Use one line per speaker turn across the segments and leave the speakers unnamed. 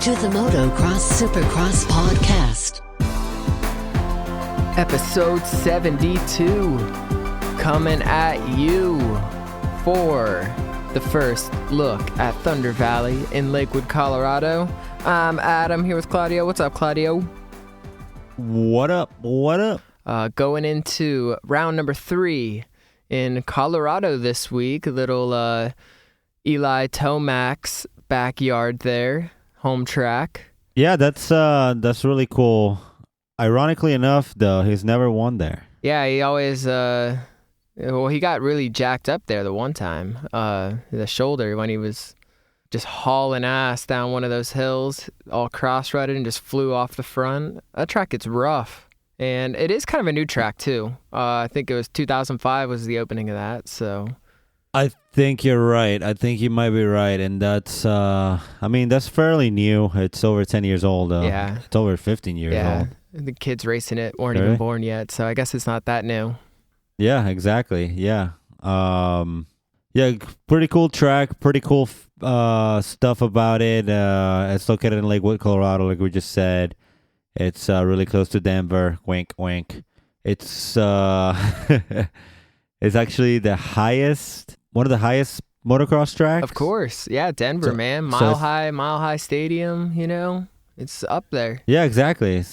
to the Motocross Supercross podcast.
Episode 72, coming at you for the first look at Thunder Valley in Lakewood, Colorado. I'm Adam here with Claudio. What's up, Claudio?
What up? What up?
Going into round number 3 in Colorado this week. A little Eli Tomac's backyard there, home track.
Yeah, that's really cool. Ironically enough, though, he's never won there.
Yeah, he always he got really jacked up there the one time, the shoulder, when he was just hauling ass down one of those hills, all cross-rutted, and just flew off the front. That track gets rough, and it is kind of a new track too. I think it was 2005 was the opening of that, so.
I think you're right. I think you might be right, and that's that's fairly new. It's over 10 years old.
Yeah.
It's over 15 years old.
The kids racing it weren't even born yet, so I guess it's not that new.
Yeah, exactly. Yeah. Pretty cool track. Pretty cool stuff about it. It's located in Lakewood, Colorado, like we just said. It's really close to Denver. Wink, wink. It's it's actually one of the highest motocross tracks.
Of course. Yeah, Denver, man. Mile high stadium, you know. It's up there.
Yeah, exactly. It's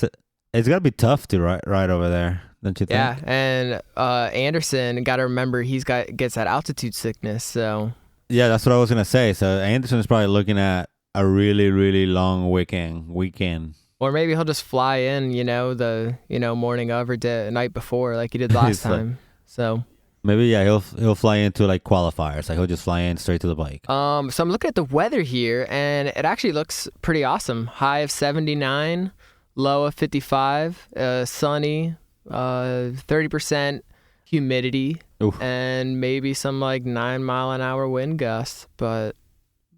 got to be tough to ride over there, don't you think?
Yeah, and Anderson, got to remember, gets that altitude sickness, so.
Yeah, that's what I was going to say. So Anderson is probably looking at a really, really long weekend.
Or maybe he'll just fly in, the morning of or night before, like he did last time. So
maybe he'll fly into like qualifiers. Like he'll just fly in straight to the bike.
So I'm looking at the weather here, and it actually looks pretty awesome. High of 79, low of 55, sunny, 30% humidity,
Oof.
And maybe some like 9-mile-an-hour wind gusts. But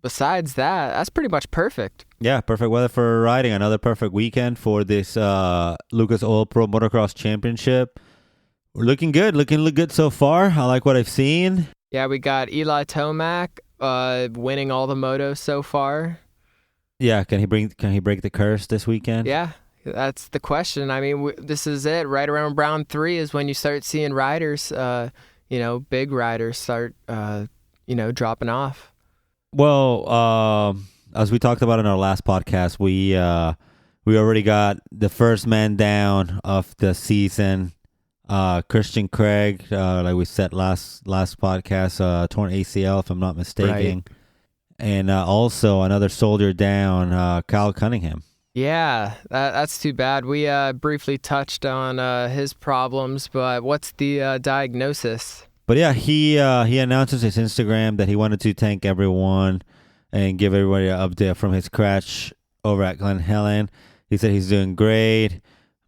besides that, that's pretty much perfect.
Yeah, perfect weather for riding. Another perfect weekend for this Lucas Oil Pro Motocross Championship. We're looking good so far. I like what I've seen.
Yeah, we got Eli Tomac winning all the motos so far.
Yeah, can he break the curse this weekend?
Yeah, that's the question. I mean, this is it. Right around round 3 is when you start seeing riders, big riders start, dropping off.
Well, as we talked about in our last podcast, we already got the first man down of the season. Christian Craig, like we said last podcast, torn ACL if I'm not mistaken,
right.
And also another soldier down, Kyle Cunningham.
Yeah, that's too bad. We briefly touched on his problems, but what's the diagnosis?
But yeah, he announces his Instagram that he wanted to thank everyone and give everybody an update from his crash over at Glen Helen. He said he's doing great.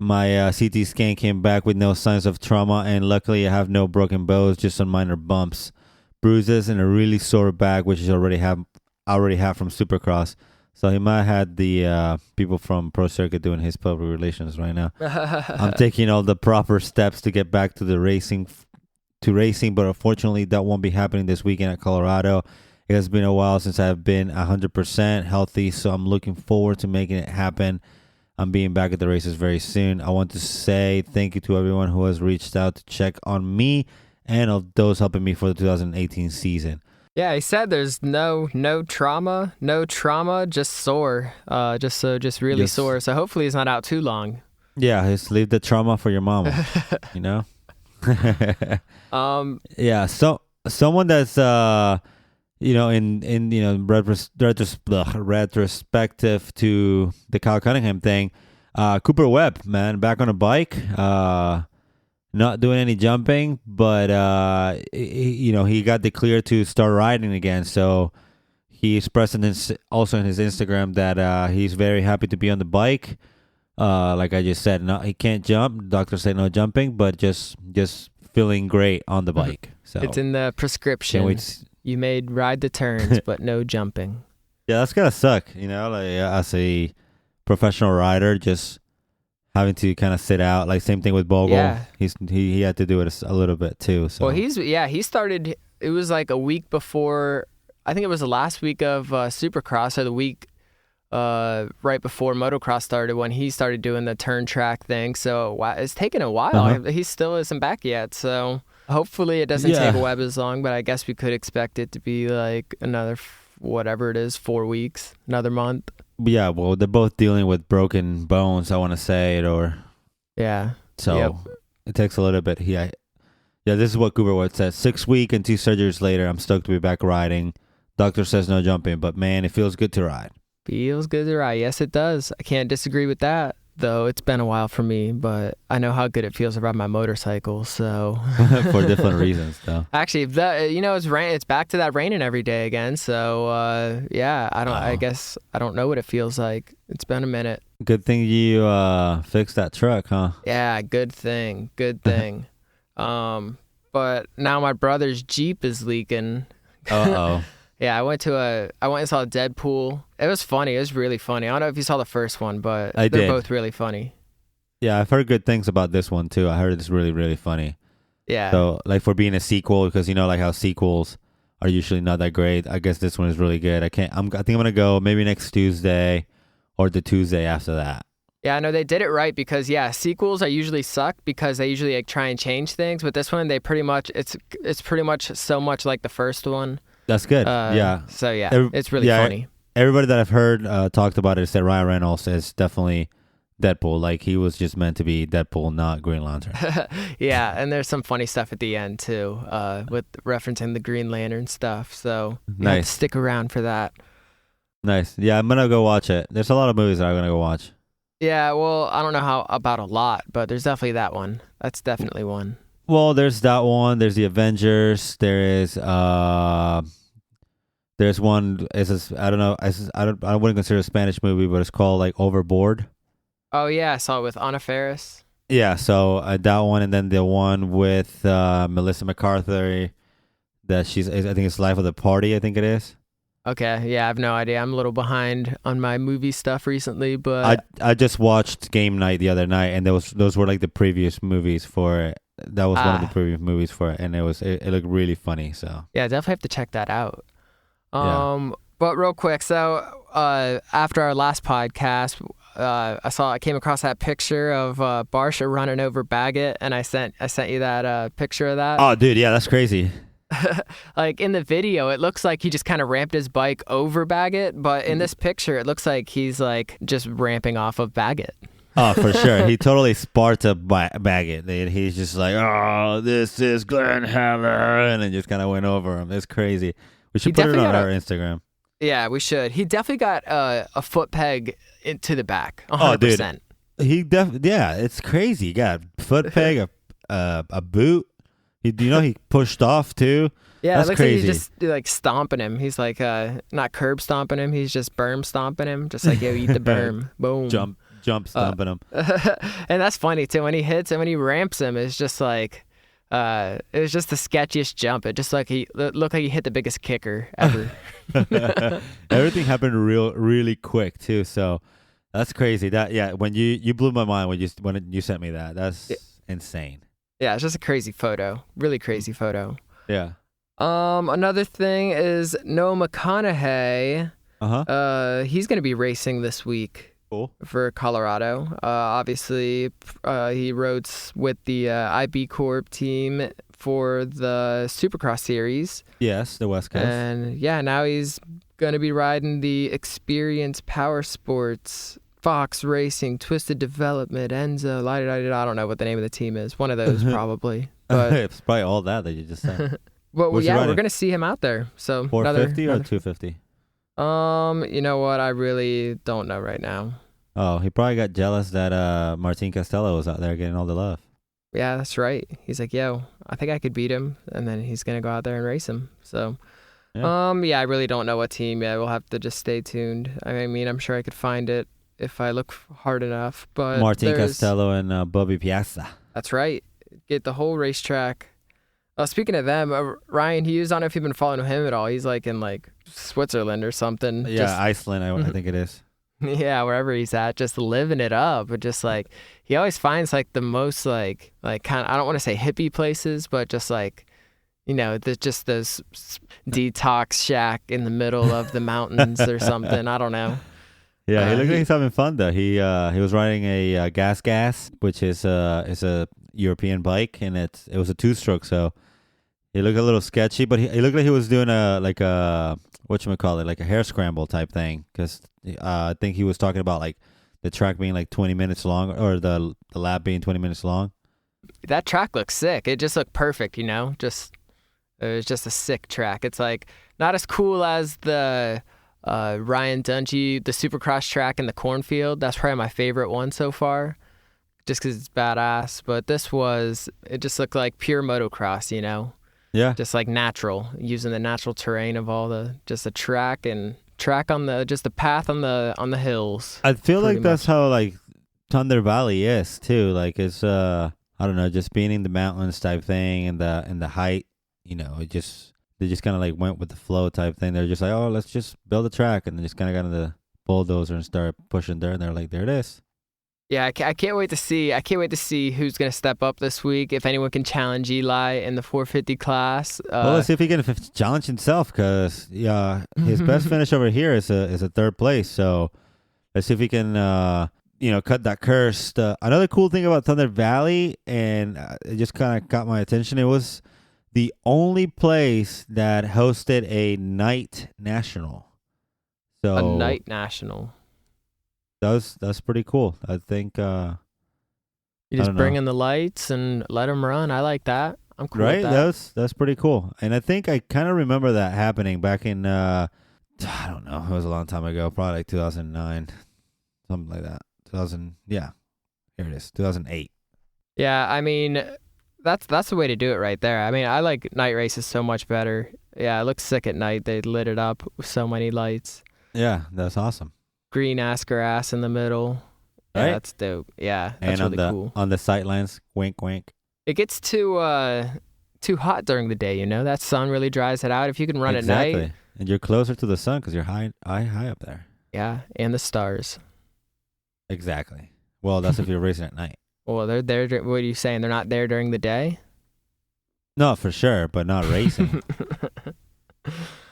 My CT scan came back with no signs of trauma, and luckily I have no broken bones, just some minor bumps, bruises, and a really sore back, which I already have from Supercross. So he might have had the people from Pro Circuit doing his public relations right now. I'm taking all the proper steps to get back to racing, but unfortunately that won't be happening this weekend at Colorado. It has been a while since I've been 100% healthy, so I'm looking forward to making it happen. I'm being back at the races very soon. I want to say thank you to everyone who has reached out to check on me and of those helping me for the 2018 season.
Yeah, he said there's no trauma, just sore, just really sore. So hopefully he's not out too long. Yeah,
just leave the trauma for your mama, you know? Yeah, so someone that's in retrospective to the Kyle Cunningham thing, Cooper Webb, man, back on a bike, not doing any jumping, but he got the clear to start riding again. So he expressed also in his Instagram that he's very happy to be on the bike. Like I just said, no, he can't jump. Doctors say no jumping, but just feeling great on the bike. So
it's in the prescription. You may ride the turns, but no jumping.
Yeah, that's gotta suck. Like as a professional rider, just having to kind of sit out. Like same thing with Bogle.
Yeah.
He had to do it a little bit too. So.
Well, he started. It was like a week before. I think it was the last week of Supercross or the week right before motocross started, when he started doing the turn track thing. So it's taken a while. He still isn't back yet. So hopefully it doesn't take Webb as long, but I guess we could expect it to be like another, whatever it is, 4 weeks, another month.
Yeah, well, they're both dealing with broken bones, I want to say it, or...
Yeah.
So it takes a little bit. Yeah, this is what Cooper Wood says. 6 weeks and 2 surgeries later, I'm stoked to be back riding. Doctor says no jumping, but man, it feels good to ride.
Feels good to ride. Yes, it does. I can't disagree with that, though. It's been a while for me, but I know how good it feels to ride my motorcycle, so...
For different reasons, though. Actually,
it's back to that raining every day again, so, I guess I don't know what it feels like. It's been a minute.
Good thing you fixed that truck, huh?
Yeah, good thing. But now my brother's Jeep is leaking.
Uh-oh.
Yeah, I went and saw Deadpool. It was funny. It was really funny. I don't know if you saw the first one, but they're both really funny.
Yeah, I've heard good things about this one, too. I heard it's really, really funny.
Yeah.
So, like, for being a sequel, because you know, like, how sequels are usually not that great, I guess this one is really good. I think I'm going to go maybe next Tuesday or the Tuesday after that.
Yeah, I know they did it right because, sequels usually suck because they usually like try and change things. But this one, they pretty much, it's pretty much so much like the first one.
That's good. Yeah.
So, it's really funny.
Everybody that I've heard talked about it said Ryan Reynolds is definitely Deadpool. Like, he was just meant to be Deadpool, not Green Lantern.
Yeah, and there's some funny stuff at the end, too, with referencing the Green Lantern stuff. So,
nice.
Have to stick around for that.
Nice. Yeah, I'm going to go watch it. There's a lot of movies that I'm going to go watch.
Yeah, well, I don't know about a lot, but there's definitely that one. That's definitely one.
Well, there's that one. There's the Avengers. There's one. I don't know. I wouldn't consider it a Spanish movie, but it's called like Overboard.
Oh yeah, I saw it with Anna Faris.
Yeah, so that one, and then the one with Melissa McCarthy. I think it's Life of the Party. I think it is.
Okay, yeah, I have no idea. I'm a little behind on my movie stuff recently, but
I just watched Game Night the other night, and those were like the previous movies for it. That was one of the previous movies for it, and it looked really funny. So
yeah, definitely have to check that out. But real quick, so after our last podcast, I came across that picture of Barsha running over Baggett, and I sent you that picture of that.
Oh, dude, yeah, that's crazy.
Like in the video, it looks like he just kind of ramped his bike over Baggett, but in this picture, it looks like he's like just ramping off of Baggett.
Oh, for sure. He totally sparked up Baggett. He's just like, oh, this is Glenn Heller, and then just kind of went over him. It's crazy. We should put it on our Instagram.
Yeah, we should. He definitely got a foot peg into the back, 100%.
Oh, dude. It's crazy. He got a foot peg, a boot. He pushed off too.
Yeah,
that's
it looks
crazy.
like he's just like stomping him. He's like not curb stomping him. He's just berm stomping him. Just like, yo, eat the berm. Boom.
Jump stomping him.
And that's funny too. When he hits him, when he ramps him, it's just like it was just the sketchiest jump. It just like it looked like he hit the biggest kicker ever.
Everything happened really quick too. So that's crazy. When you blew my mind when you sent me that. That's insane.
Yeah, it's just a crazy photo. Really crazy photo.
Yeah.
Another thing is Noah McConaughey. He's going to be racing this week.
Cool.
For Colorado. Obviously, he rode with the IB Corp team for the Supercross series.
Yes, the West Coast.
And yeah, now he's going to be riding the Experience Power Sports, Fox Racing, Twisted Development, Enzo, I don't know what the name of the team is. One of those probably. But
it's probably all that you just said.
Well, we're going to see him out there. So
450 or 250?
You know what? I really don't know right now.
Oh, he probably got jealous that Martin Costello was out there getting all the love.
Yeah, that's right. He's like, yo, I think I could beat him, and then he's going to go out there and race him. So, I really don't know what team yet. We'll have to just stay tuned. I mean, I'm sure I could find it if I look hard enough. But
Martin Costello and Bobby Piazza.
That's right. Get the whole racetrack. Speaking of them, Ryan Hughes, I don't know if you've been following him at all. He's like in like Switzerland or something.
Yeah, Iceland, I think it is.
Yeah, wherever he's at, just living it up. But just like, he always finds like the most like kind of, I don't want to say hippie places, but just like, just those detox shack in the middle of the mountains or something. I don't know.
Yeah, he looked like he's having fun though. He was riding a gas, which is a European bike, and it was a 2-stroke, so he looked a little sketchy, but he looked like he was doing a whatchamacallit, like a hair scramble type thing, because I think he was talking about like the track being like 20 minutes long, or the lap being 20 minutes long.
That track looks sick. It just looked perfect, it was just a sick track. It's like not as cool as the Ryan Dungey, the Supercross track in the cornfield. That's probably my favorite one so far, just because it's badass. But it just looked like pure motocross,
Yeah.
just like natural, using the natural terrain of all the track on the path on the hills.
I feel like that's
much
how like Thunder Valley is too. Like it's I don't know, just being in the mountains type thing, and the height. They just kind of like went with the flow type thing. They're just like, oh, let's just build a track, and then just kind of got on the bulldozer and start pushing dirt. And they're like, there it is.
Yeah, I can't wait to see. I can't wait to see who's going to step up this week. If anyone can challenge Eli in the 450 class.
Well, let's see if he can challenge himself, because his best finish over here is a third place. So let's see if he can cut that curse. Another cool thing about Thunder Valley, and it just kind of caught my attention. It was the only place that hosted a night national. So
a night national.
That's pretty cool. I think
you just bring in the lights and let them run. I like that. I'm cool with that.
That's pretty cool. And I think I kind of remember that happening back in I don't know, it was a long time ago, probably like 2009, something like that. 2000, yeah. Here it is, 2008.
Yeah, I mean, that's the way to do it right there. I mean, I like night races so much better. Yeah, it looks sick at night. They lit it up with so many lights.
Yeah, that's awesome.
Green ass grass in the middle. Yeah,
right?
That's dope. Yeah, that's
and
really cool.
On the sightlines, wink, wink.
It gets too hot during the day, That sun really dries it out. If you can run at night.
And you're closer to the sun because you're high up there.
Yeah, and the stars.
Exactly. Well, that's if you're racing at night.
Well, they're there. What are you saying? They're not there during the day?
No, for sure, but not racing.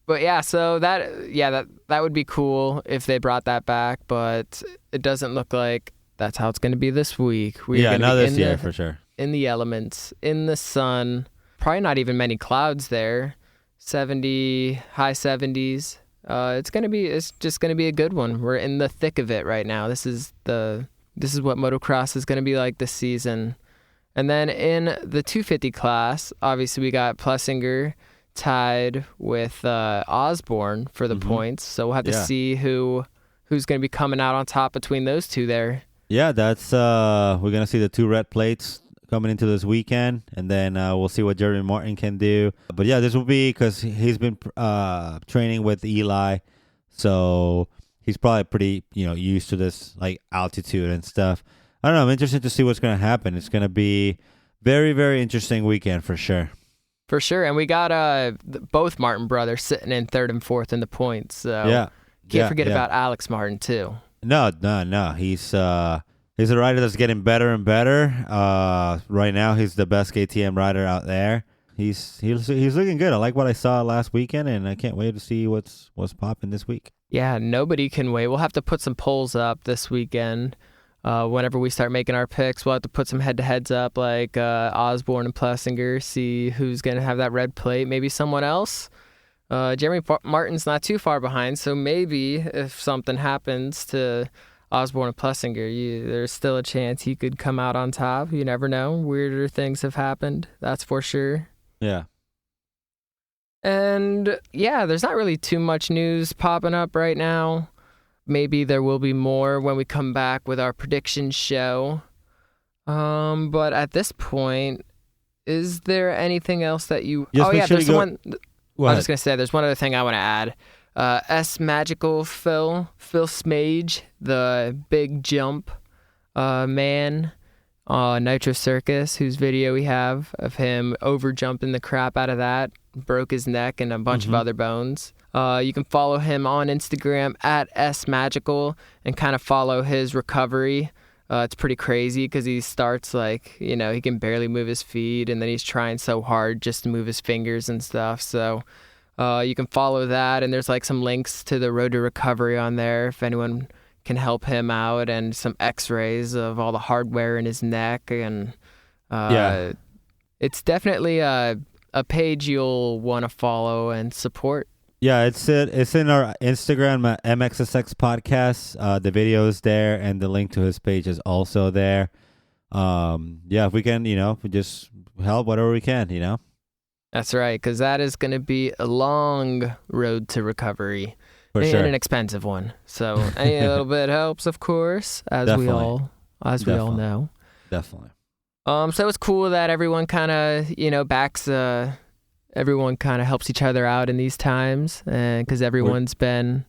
But yeah, so that would be cool if they brought that back, but it doesn't look like that's how it's going to be this week.
Not this year for sure.
In the elements, in the sun, probably not even many clouds there. 70, high 70s. It's just gonna be a good one. We're in the thick of it right now. This is what motocross is gonna be like this season. And then in the 250 class, obviously we got Plessinger tied with Osborne for the points. So we'll have to see who's gonna be coming out on top between those two there.
Yeah, that's we're gonna see the 2 red plates coming into this weekend, and then we'll see what Jeremy Martin can do. But yeah, this will be because he's been training with Eli, so he's probably pretty used to this like altitude and stuff. I don't know. I'm interested to see what's going to happen. It's going to be very, very interesting weekend for sure.
For sure, and we got both Martin brothers sitting in 3rd and 4th in the points. So can't forget about Alex Martin too. No.
He's a rider that's getting better and better. Right now, he's the best KTM rider out there. He's looking good. I like what I saw last weekend, and I can't wait to see what's popping this week.
Yeah, nobody can wait. We'll have to put some polls up this weekend. Whenever we start making our picks, we'll have to put some head-to-heads up, like Osborne and Plessinger, see who's going to have that red plate. Maybe someone else. Jeremy Martin's not too far behind, so maybe if something happens to Osborne and Plessinger, there's still a chance he could come out on top. You never know. Weirder things have happened, that's for sure.
Yeah.
And yeah, there's not really too much news popping up right now. Maybe there will be more when we come back with our prediction show. But at this point, is there anything else that you... there's one... I was just going to say, there's one other thing I want to add. S Magical Phil Smage, the big jump man, Nitro Circus, whose video we have of him over jumping the crap out of that, broke his neck and a bunch of other bones. You can follow him on Instagram at S Magical and kind of follow his recovery. It's pretty crazy because he starts he can barely move his feet, and then he's trying so hard just to move his fingers and stuff. So you can follow that, and there's some links to the Road to Recovery on there if anyone can help him out, and some x-rays of all the hardware in his neck. And it's definitely a page you'll want to follow and support.
Yeah, it's in our Instagram, MXSX Podcast. The video is there, and the link to his page is also there. If we can, we just help whatever we can,
That's right, because that is going to be a long road to recovery.
For
and
sure.
an expensive one. So any little bit helps, of course, as
Definitely.
we all know.
Definitely.
So it's cool that everyone kind of, backs. Everyone kind of helps each other out in these times, and because everyone's been,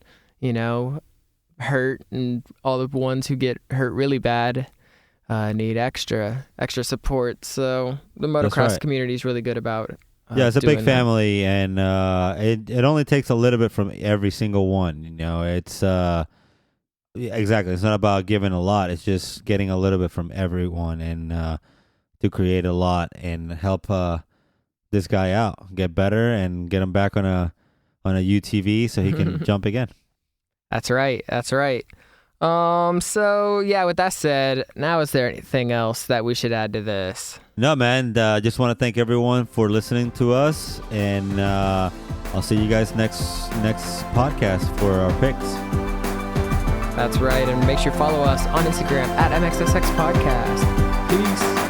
hurt, and all the ones who get hurt really bad need extra support. So the motocross community is really good about it.
It's a big family, and it only takes a little bit from every single one. It's exactly. It's not about giving a lot. It's just getting a little bit from everyone, and to create a lot and help this guy out, get better, and get him back on a UTV so he can jump again.
That's right. So yeah, with that said, now is there anything else that we should add to this?
No, man. Just want to thank everyone for listening to us, and I'll see you guys next podcast for our picks.
That's right, and make sure you follow us on Instagram at MXSX Podcast. Peace.